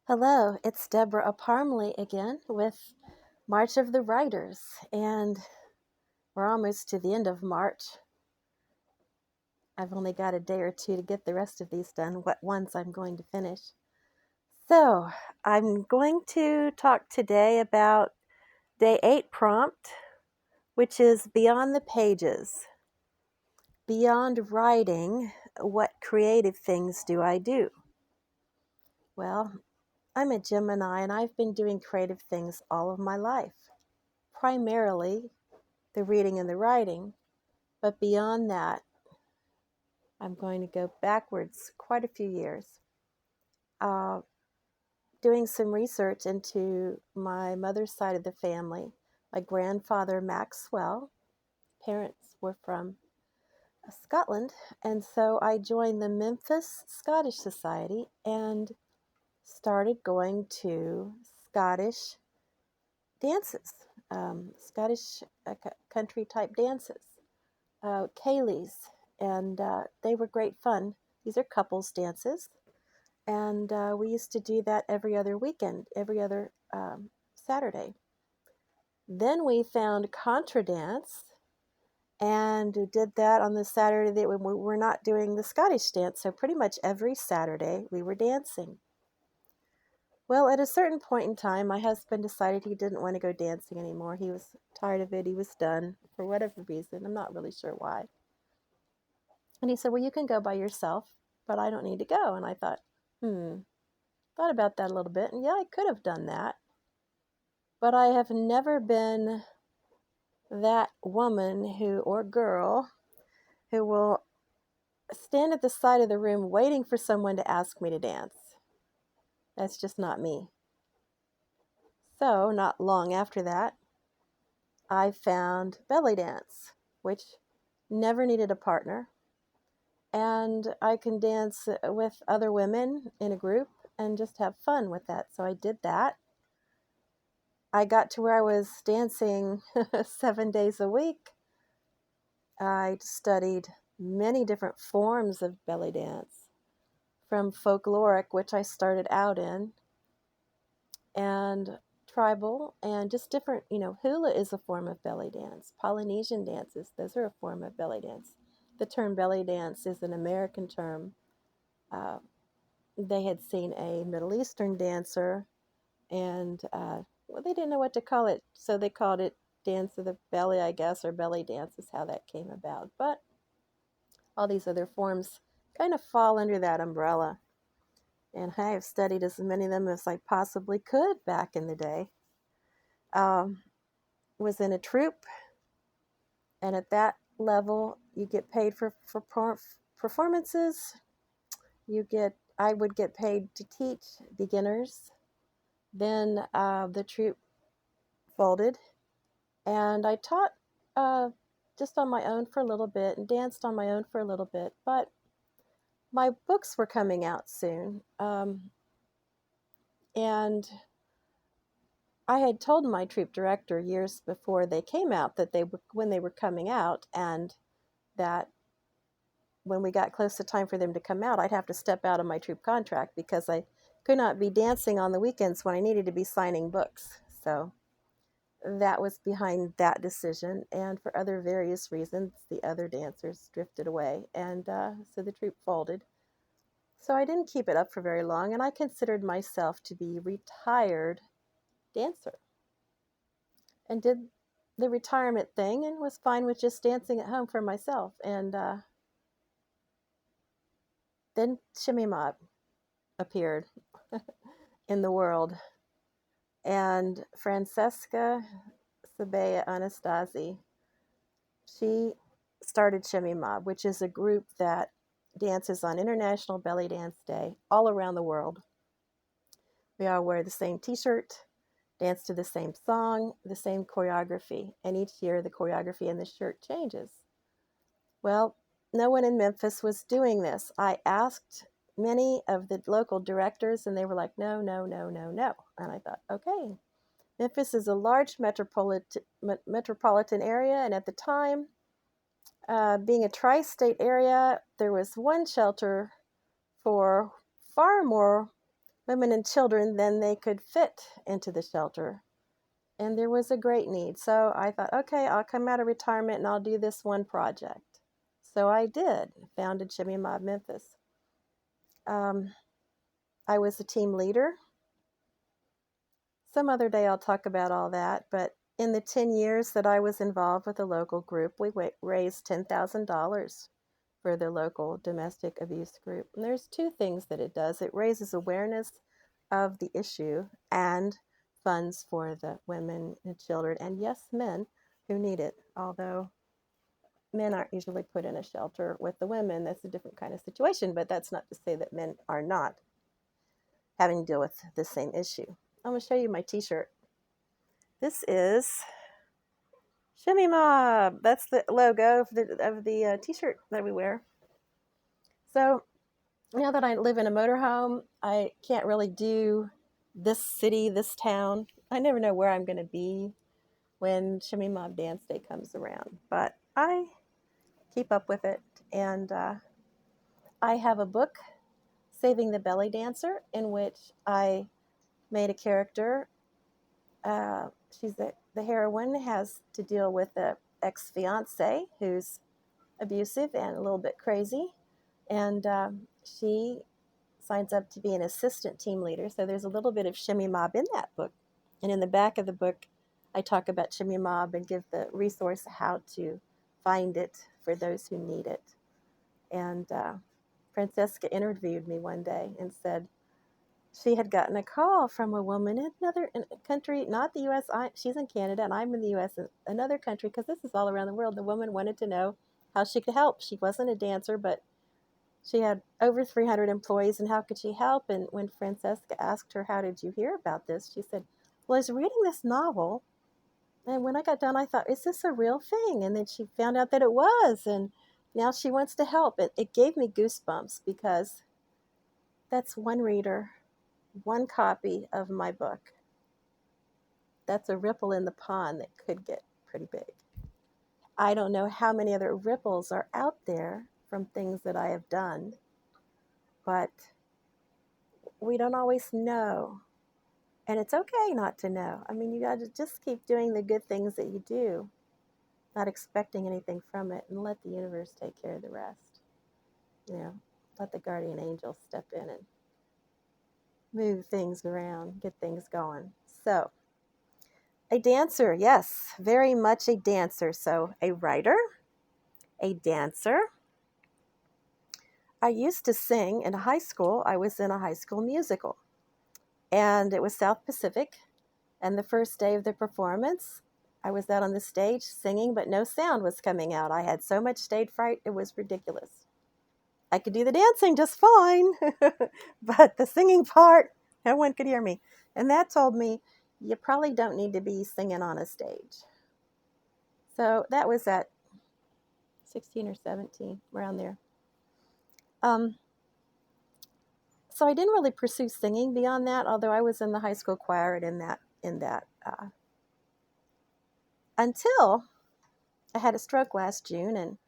Hello, it's Debra Parmley again with March of the Writers, and we're almost to the end of March. I've only got a day or two to get the rest of these done, what ones I'm going to finish. So, I'm going to talk today about Day 8 prompt, which is beyond the pages. Beyond writing, what creative things do I do? Well, I'm a Gemini and I've been doing creative things all of my life. Primarily the reading and the writing, but beyond that, I'm going to go backwards quite a few years. Doing some research into my mother's side of the family. My grandfather, Maxwell, parents were from Scotland, and so I joined the Memphis Scottish Society and started going to Scottish dances, Scottish country type dances. Kayleys, and they were great fun. These are couples dances, and we used to do that every other weekend, every other Saturday. Then we found contra dance and did that on the Saturday that when we were not doing the Scottish dance. So pretty much every Saturday we were dancing. Well, at a certain point in time, my husband decided he didn't want to go dancing anymore. He was tired of it. He was done for whatever reason. I'm not really sure why. And he said, well, you can go by yourself, but I don't need to go. And I thought about that a little bit. And yeah, I could have done that. But I have never been that woman or girl who will stand at the side of the room waiting for someone to ask me to dance. That's just not me. So not long after that, I found belly dance, which never needed a partner. And I can dance with other women in a group and just have fun with that. So I did that. I got to where I was dancing 7 days a week. I studied many different forms of belly dance, from folkloric, which I started out in, and tribal, and just different, hula is a form of belly dance. Polynesian dances, those are a form of belly dance. The term belly dance is an American term. They had seen a Middle Eastern dancer, and they didn't know what to call it, so they called it dance of the belly, I guess, or belly dance is how that came about. But all these other forms kind of fall under that umbrella, and I have studied as many of them as I possibly could back in the day. Was in a troupe, and at that level, you get paid for performances. I would get paid to teach beginners. Then the troupe folded, and I taught just on my own for a little bit and danced on my own for a little bit. But my books were coming out soon, and I had told my troupe director years before they came out that when they were coming out, and that when we got close to time for them to come out, I'd have to step out of my troupe contract because I could not be dancing on the weekends when I needed to be signing books. So that was behind that decision, and for other various reasons, the other dancers drifted away, and so the troupe folded. So I didn't keep it up for very long, and I considered myself to be a retired dancer, and did the retirement thing, and was fine with just dancing at home for myself. And then Shimmy Mob appeared in the world, and Francesca Sabea Anastasi, she started Shimmy Mob, which is a group that dances on International Belly Dance Day all around the world. We all wear the same t-shirt, dance to the same song, the same choreography, and each year the choreography and the shirt changes. Well, no one in Memphis was doing this. I asked many of the local directors, and they were like, no, no, no, no, no. And I thought, okay. Memphis is a large metropolitan area, and at the time, being a tri-state area, there was one shelter for far more women and children than they could fit into the shelter. And there was a great need. So I thought, okay, I'll come out of retirement and I'll do this one project. So I did, founded Shimmy Mob Memphis. I was a team leader. Some other day I'll talk about all that, but in the 10 years that I was involved with the local group, we raised $10,000 for the local domestic abuse group. And there's two things that it does. It raises awareness of the issue and funds for the women and children, and yes, men who need it, although men aren't usually put in a shelter with the women. That's a different kind of situation, but that's not to say that men are not having to deal with the same issue. I'm going to show you my t-shirt. This is Shimmy Mob. That's the logo of the t-shirt that we wear. So now that I live in a motorhome, I can't really do this city, this town. I never know where I'm going to be when Shimmy Mob Dance Day comes around, but I keep up with it. And I have a book, Saving the Belly Dancer, in which I made a character. The heroine has to deal with an ex-fiance who's abusive and a little bit crazy, and she signs up to be an assistant team leader. So there's a little bit of Shimmy Mob in that book. And in the back of the book, I talk about Shimmy Mob and give the resource how to find it for those who need it. And Francesca interviewed me one day and said she had gotten a call from a woman in another country, not the U.S. She's in Canada and I'm in the U.S., another country, because this is all around the world. The woman wanted to know how she could help. She wasn't a dancer, but she had over 300 employees, and how could she help? And when Francesca asked her, how did you hear about this? She said, well, I was reading this novel, and when I got done, I thought, is this a real thing? And then she found out that it was, and now she wants to help. It gave me goosebumps, because that's one reader, one copy of my book. That's a ripple in the pond that could get pretty big. I don't know how many other ripples are out there from things that I have done, but we don't always know. And it's okay not to know. I mean, you got to just keep doing the good things that you do, not expecting anything from it, and let the universe take care of the rest. Let the guardian angel step in and move things around, get things going. So, a dancer, yes, very much a dancer. So, a writer, a dancer. I used to sing in high school. I was in a high school musical, and it was South Pacific. And the first day of the performance, I was out on the stage singing, but no sound was coming out. I had so much stage fright, it was ridiculous. I could do the dancing just fine, but the singing part, no one could hear me. And that told me, you probably don't need to be singing on a stage. So that was at 16 or 17, around there. So I didn't really pursue singing beyond that, although I was in the high school choir and in that until I had a stroke last June and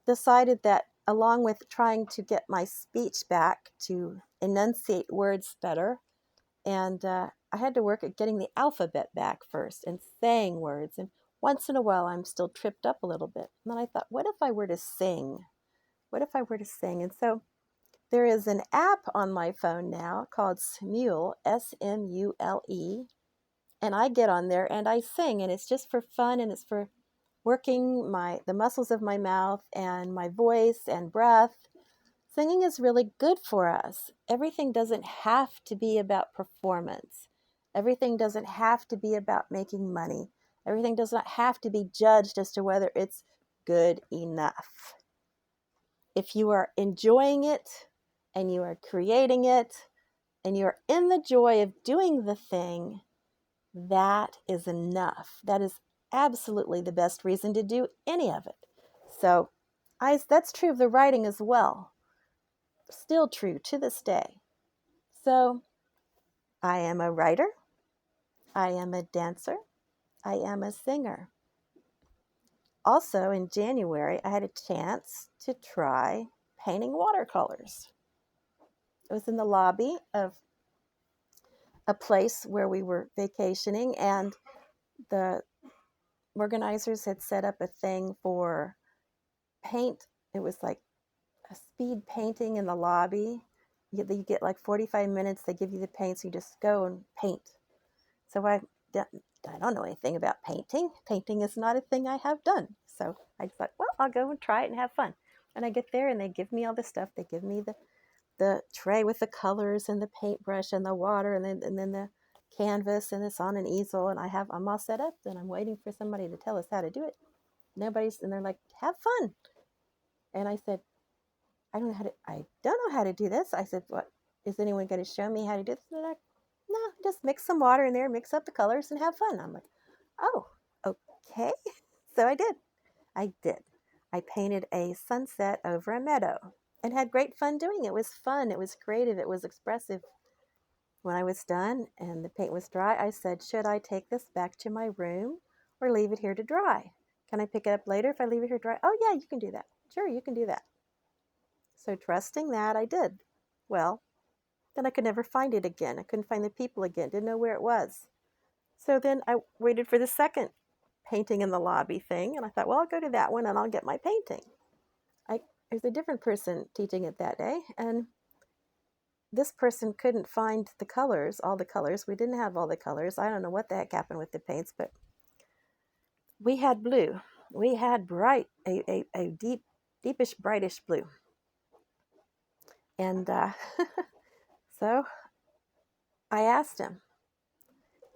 decided that, along with trying to get my speech back to enunciate words better, and I had to work at getting the alphabet back first and saying words. And once in a while, I'm still tripped up a little bit. And then I thought, what if I were to sing? What if I were to sing? And so there is an app on my phone now called Smule, Smule, and I get on there and I sing, and it's just for fun, and it's for working the muscles of my mouth and my voice and breath. Singing is really good for us. Everything doesn't have to be about performance. Everything doesn't have to be about making money. Everything does not have to be judged as to whether it's good enough. If you are enjoying it and you are creating it and you're in the joy of doing the thing, that is enough. That is absolutely the best reason to do any of it. So that's true of the writing as well. Still true to this day. So I am a writer. I am a dancer. I am a singer. Also, in January, I had a chance to try painting watercolors. It was in the lobby of a place where we were vacationing, and the organizers had set up a thing for paint. It was like a speed painting in the lobby. You get like 45 minutes. They give you the paints. You just go and paint. So I don't know anything about painting. Painting is not a thing I have done. So I thought, well, I'll go and try it and have fun. And I get there and they give me all the stuff. They give me the tray with the colors and the paintbrush and the water and then the canvas, and it's on an easel, and I'm all set up, and I'm waiting for somebody to tell us how to do it. And they're like, have fun. And I said, I don't know how to do this. I said, what, is anyone going to show me how to do this? And they're like, no, just mix some water in there, mix up the colors, and have fun. I'm like, oh, okay. So I did. I painted a sunset over a meadow and had great fun doing it. It was fun. It was creative. It was expressive. When I was done and the paint was dry, I said, should I take this back to my room or leave it here to dry? Can I pick it up later if I leave it here dry? Oh, yeah, you can do that. Sure, you can do that. So trusting that, I did. Well, then I could never find it again. I couldn't find the people again. Didn't know where it was. So then I waited for the second painting in the lobby thing, and I thought, well, I'll go to that one and I'll get my painting. There's a different person teaching it that day, and this person couldn't find the colors, all the colors. We didn't have all the colors. I don't know what the heck happened with the paints, but we had blue. We had bright, a deepish, brightish blue. And so I asked him,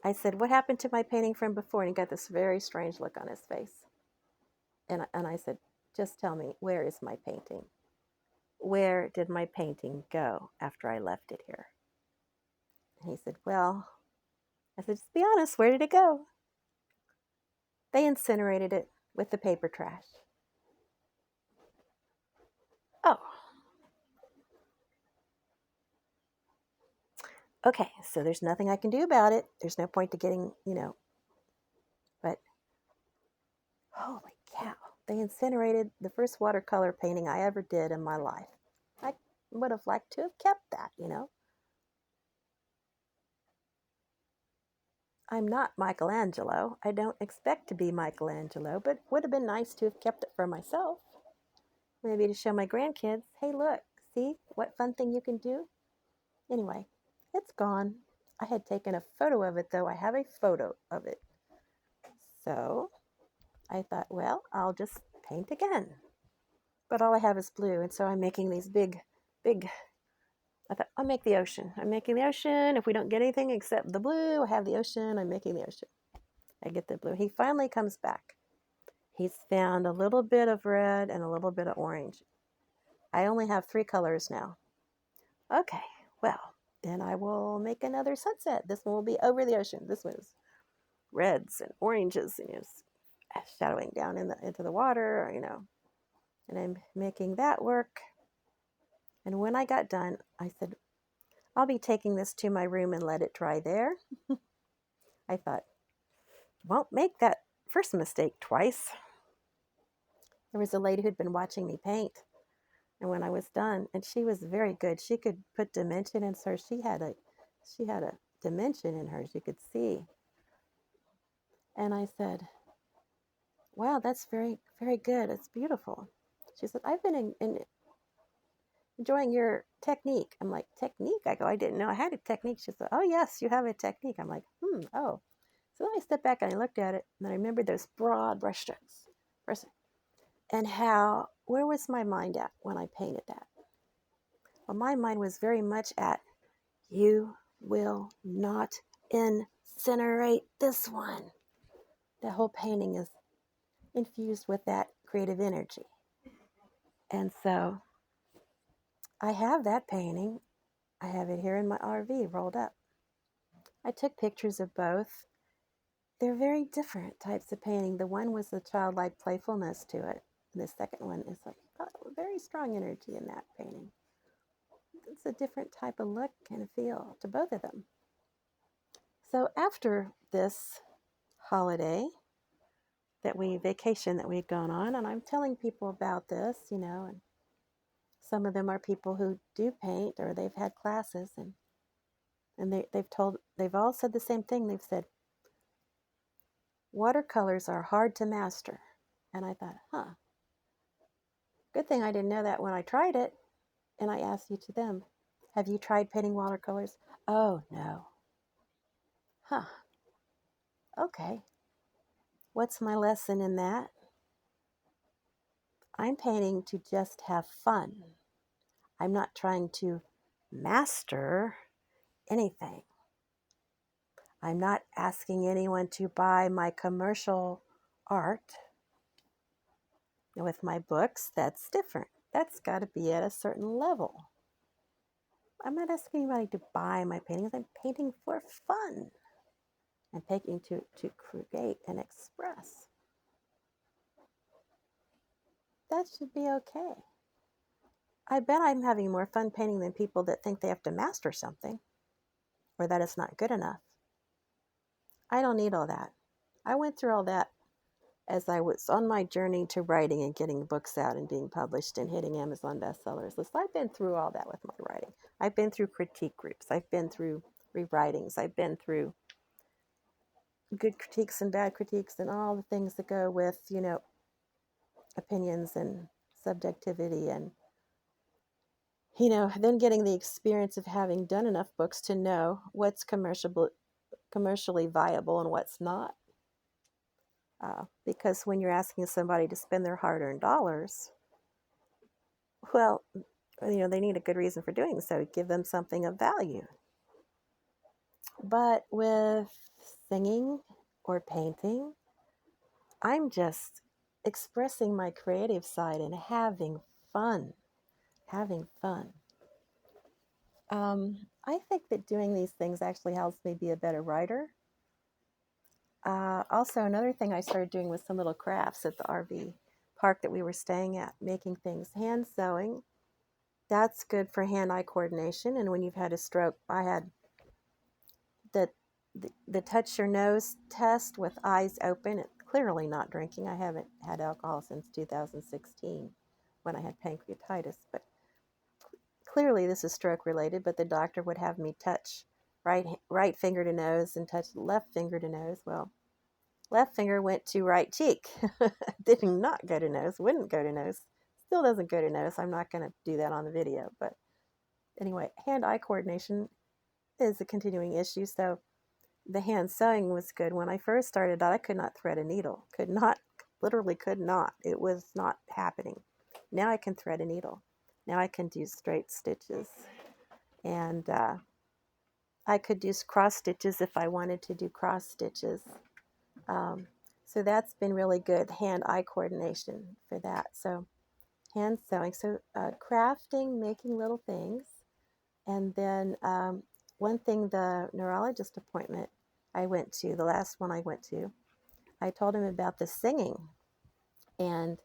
I said, what happened to my painting from before? And he got this very strange look on his face. And I said, just tell me, where is my painting? Where did my painting go after I left it here? And he said, well, I said, just be honest, where did it go? They incinerated it with the paper trash. Oh. Okay, so there's nothing I can do about it. There's no point to getting, but holy cow. They incinerated the first watercolor painting I ever did in my life. I would have liked to have kept that, I'm not Michelangelo. I don't expect to be Michelangelo, but it would have been nice to have kept it for myself. Maybe to show my grandkids, hey, look, see what fun thing you can do? Anyway, it's gone. I had taken a photo of it, though. I have a photo of it. So I thought, well, I'll just paint again. But all I have is blue, and so I'm making these big, I thought, I'll make the ocean. I'm making the ocean. If we don't get anything except the blue, I have the ocean. I'm making the ocean. I get the blue. He finally comes back. He's found a little bit of red and a little bit of orange. I only have 3 colors now. Okay, well, then I will make another sunset. This one will be over the ocean. This one is reds and oranges, and shadowing down into the water, And I'm making that work. And when I got done, I said, I'll be taking this to my room and let it dry there. I thought, won't make that first mistake twice. There was a lady who'd been watching me paint. And when I was done, and she was very good, she could put dimension in her. She had a dimension in hers you could see. And I said, wow, that's very, very good. It's beautiful. She said, I've been enjoying your technique. I'm like, technique? I go, I didn't know I had a technique. She said, oh, yes, you have a technique. I'm like, oh. So then I stepped back and I looked at it, and I remembered those broad brush strokes. And where was my mind at when I painted that? Well, my mind was very much at, you will not incinerate this one. The whole painting is infused with that creative energy. And so I have that painting. I have it here in my RV rolled up. I took pictures of both. They're very different types of painting. The one was the childlike playfulness to it. The second one is like very strong energy in that painting. It's a different type of look and feel to both of them. So after this holiday vacation that we'd gone on, and I'm telling people about this, and some of them are people who do paint or they've had classes, and And they've all said the same thing. They've said, watercolors are hard to master. And I thought, good thing I didn't know that when I tried it. And I asked each of them, have you tried painting watercolors? Oh, no. Huh. Okay. What's my lesson in that? I'm painting to just have fun. I'm not trying to master anything. I'm not asking anyone to buy my commercial art. With my books, that's different. That's got to be at a certain level. I'm not asking anybody to buy my paintings. I'm painting for fun. I'm painting to create and express. That should be okay. I bet I'm having more fun painting than people that think they have to master something or that it's not good enough. I don't need all that. I went through all that as I was on my journey to writing and getting books out and being published and hitting Amazon bestsellers list. I've been through all that with my writing. I've been through critique groups. I've been through rewritings. I've been through good critiques and bad critiques and all the things that go with, opinions and subjectivity and, then getting the experience of having done enough books to know what's commercially viable and what's not. Because when you're asking somebody to spend their hard-earned dollars, well, they need a good reason for doing so. Give them something of value. But with singing or painting, I'm just expressing my creative side and having fun. I think that doing these things actually helps me be a better writer. Also, another thing I started doing was some little crafts at the RV park that we were staying at, making things, hand sewing. That's good for hand-eye coordination. And when you've had a stroke, I had the touch your nose test with eyes open. Clearly not drinking. I haven't had alcohol since 2016 when I had pancreatitis. But clearly this is stroke related. But the doctor would have me touch right finger to nose and touch left finger to nose. Well, left finger went to right cheek. Did not go to nose. Wouldn't go to nose. Still doesn't go to nose. I'm not going to do that on the video. But anyway, hand-eye coordination is a continuing issue. So the hand sewing was good. When I first started out, I could not thread a needle. Literally could not. It was not happening. Now I can thread a needle. Now I can do straight stitches. And I could do cross stitches if I wanted to do cross stitches. So that's been really good, hand-eye coordination for that. So hand sewing. So crafting, making little things. And then one thing, the neurologist appointment I went to, the last one I went to, I told him about the singing. And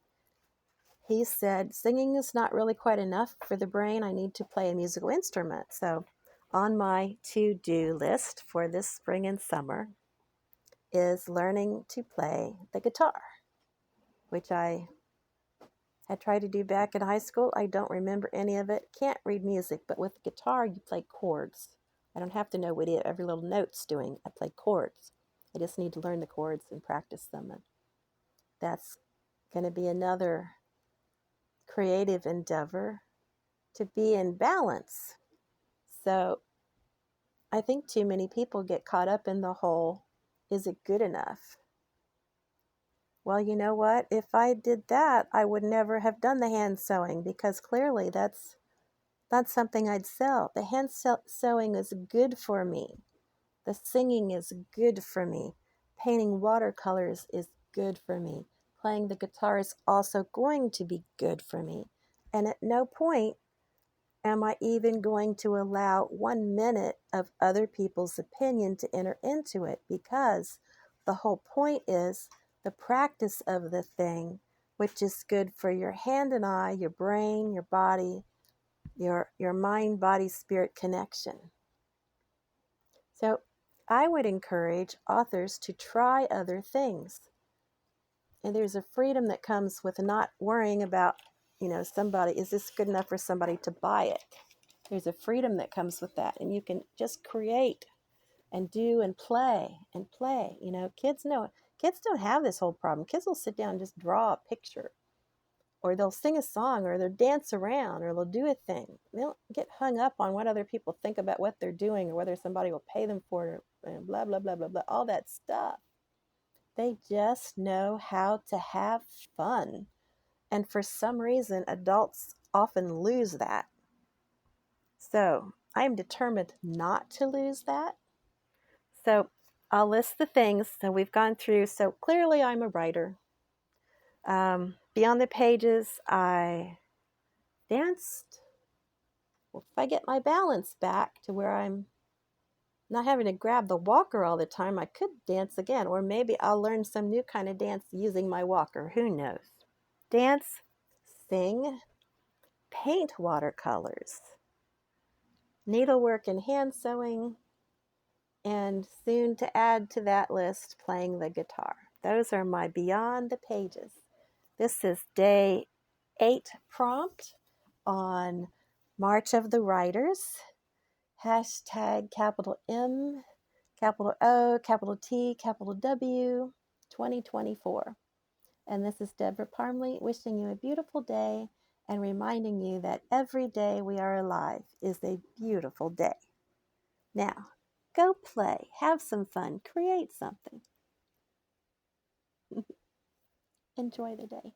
he said, singing is not really quite enough for the brain. I need to play a musical instrument. So on my to-do list for this spring and summer is learning to play the guitar, which I had tried to do back in high school. I don't remember any of it. Can't read music, but with the guitar, you play chords. I don't have to know what every little note's doing. I play chords. I just need to learn the chords and practice them. And that's going to be another creative endeavor to be in balance. So I think too many people get caught up in the whole, is it good enough? Well, you know what? If I did that, I would never have done the hand sewing because clearly that's not something I'd sell. The hand sewing is good for me. The singing is good for me. Painting watercolors is good for me. Playing the guitar is also going to be good for me. And at no point am I even going to allow 1 minute of other people's opinion to enter into it, because the whole point is the practice of the thing, which is good for your hand and eye, your brain, your body, your mind, body, spirit connection. So I would encourage authors to try other things. And there's a freedom that comes with not worrying about, somebody, is this good enough for somebody to buy it? There's a freedom that comes with that, and you can just create and do and play and play. You know, kids don't have this whole problem. Kids will sit down and just draw a picture, or they'll sing a song, or they'll dance around, or they'll do a thing. They don't get hung up on what other people think about what they're doing, or whether somebody will pay them for it, or blah, blah, blah, blah, blah, all that stuff. They just know how to have fun. And for some reason, adults often lose that. So I'm determined not to lose that. So I'll list the things that we've gone through. So clearly I'm a writer. Beyond the Pages, I danced. Well, if I get my balance back to where I'm not having to grab the walker all the time, I could dance again. Or maybe I'll learn some new kind of dance using my walker. Who knows? Dance, sing, paint watercolors, needlework and hand sewing, and soon to add to that list, playing the guitar. Those are my Beyond the Pages. This is day 8 prompt on March of the Writers. Hashtag capital M, capital O, capital T, capital W, 2024. And this is Debra Parmley wishing you a beautiful day and reminding you that every day we are alive is a beautiful day. Now, go play, have some fun, create something. Enjoy the day.